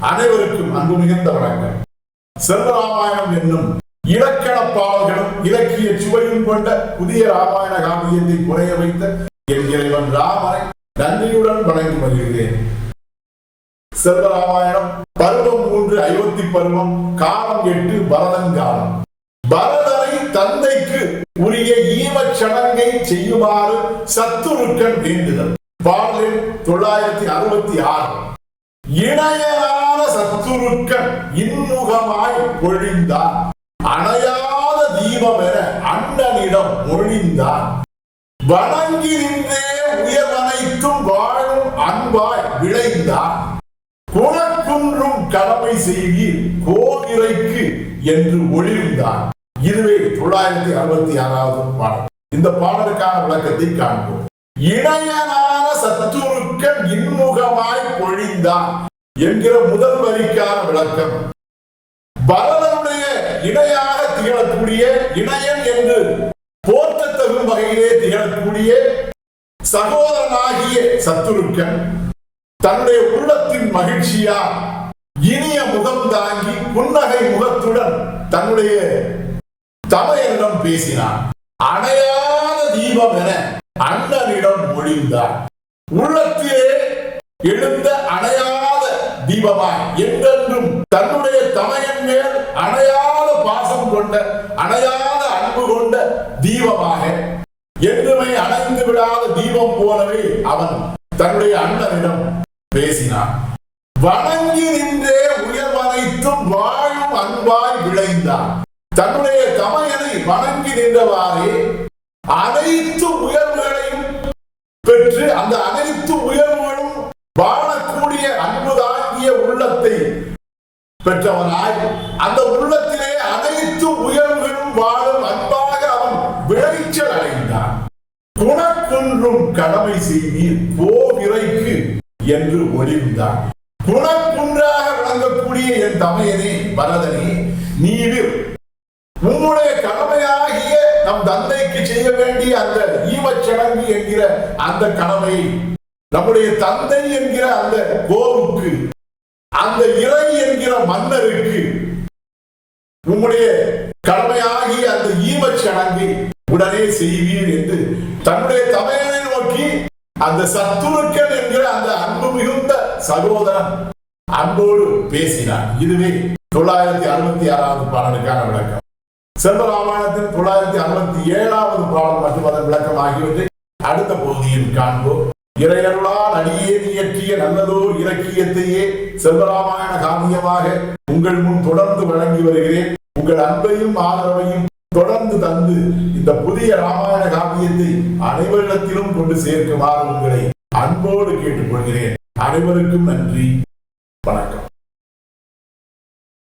அனைவருக்கும் அன்பு மிகுந்த வணக்கம். செல்வராமாயணம் என்னும் இலக்கண பாடல்களும் இலக்கிய சுவையும் கொண்ட புதிய ராமாயண காவியத்தை புனைய வைத்த என் இறைவன் ராமனை நன்றியுடன் வணங்கி வருகிறேன். செல்வராமாயணம் பருவம் 3 அயோத்தி பருவம், காலம் 8 பரதன் காலம். பரதனை தந்தைக்கு உரிய ஈமச் சடங்கை செய்யுமாறு சத்துருக்கன் வேண்டுதல். பாடல் 966. இணையரான சத்துருக்கன் இன்முகமாய் பொழிந்தான், அணையாத தீபம் என அண்ணனிடம் மொழிந்தான். வணங்கி நின்றே உயர்வனைத்தும் வாழும் அன்பாய் விளைந்தான். குணக்குன்றும் கடமை செய்வீர் கோவிலைக்கு என்று ஒளிர்ந்தான். இதுவே 966வது பாடல். இந்த பாடலுக்கான விளக்கத்தை காண்போம். இணையனான சத்துருக்கன் இன்முகமாய் பொழிந்தான் என்கிற முதல் வரிக்கான விளக்கம். பரதனுடைய இணையாக திகழக்கூடிய, இணையன் என்று போற்றத்தகும் வகையிலே திகழக்கூடிய சகோதரனாகிய சத்துருக்கன் தன்னுடைய உள்ளத்தின் மகிழ்ச்சியா இனிய முகம் தாங்கி புன்னகை முகத்துடன் தன்னுடைய தமையனிடம் பேசினான். அணையாத தீபம் என அண்ணனிடம் மொழிந்தார். உள்ளத்திலே எழுந்த அணையாத தீபமாய் என்றென்றும் தன்னுடைய தமையன் மேல் அணையாத பாசம் கொண்ட, அணையாத அன்பு கொண்ட தீபமாக, என்றுமே அணைந்து விடாத தீபம் போலவே அவன் தன்னுடைய அண்ணனிடம் பேசினான். வணங்கி நின்றே உயர்வனைத்தும் வாழும் அன்பாய் விளைந்தான். தன்னுடைய தமையனை வணங்கி நின்றவாறே அனைத்து உயர்வுகளையும் பெற்று, அந்த அனைத்து உயர்வுகளும் வாழக்கூடிய அன்பு தாங்கிய உள்ளத்தை பெற்றவனாய், அந்த உள்ளத்திலே அனைத்து உயர்வுகளும் வாழும் அன்பாக அவன் விளைச்சல் அடைந்தான். குணக்குன்றும் கடமை செய்வீர் போவிரைக்கு என்று ஒளிர்ந்தான். குணக்குன்றாக விளங்கக்கூடிய என் தமையனே பரதனே, நீவிர் உம்முடைய கடமையாகிய நம் தந்தைக்கு செய்ய வேண்டிய அந்த ஈமச்சடங்கு என்கிற அந்த கடமையை, நம்முடைய தந்தை என்கிற அந்த கோவுக்கு, அந்த இறை என்கிற மன்னருக்கு உம்முடைய கடமையாகிய அந்த ஈமச்சடங்கை உடனே செய்வீர் என்று தன்னுடைய தமையனை நோக்கி அந்த சத்துருக்கன் என்கிற அந்த அன்பு மிகுந்த சகோதரன் அன்போடு பேசினார். இதுவே 966வது பாடலுக்கான விளக்கம். செல்வராமாயணத்தின் 967வது பாடல் மற்றும் அதன் விளக்கம் ஆகியவற்றை அடுத்த பகுதியில் காண்போம். இறையருளால் அடியேன் இயற்றிய நல்லதோர் இலக்கியத்தையே செல்வராமாயண காவியமாக உங்கள் முன் தொடர்ந்து வழங்கி வருகிறேன். உங்கள் அன்பையும் ஆதரவையும் தொடர்ந்து தந்து இந்த புதிய ராமாயண காவியத்தை அனைவரிடத்திலும் கொண்டு சேர்க்குமாறு உங்களை அன்போடு கேட்டுக்கொள்கிறேன். அனைவருக்கும் நன்றி, வணக்கம்.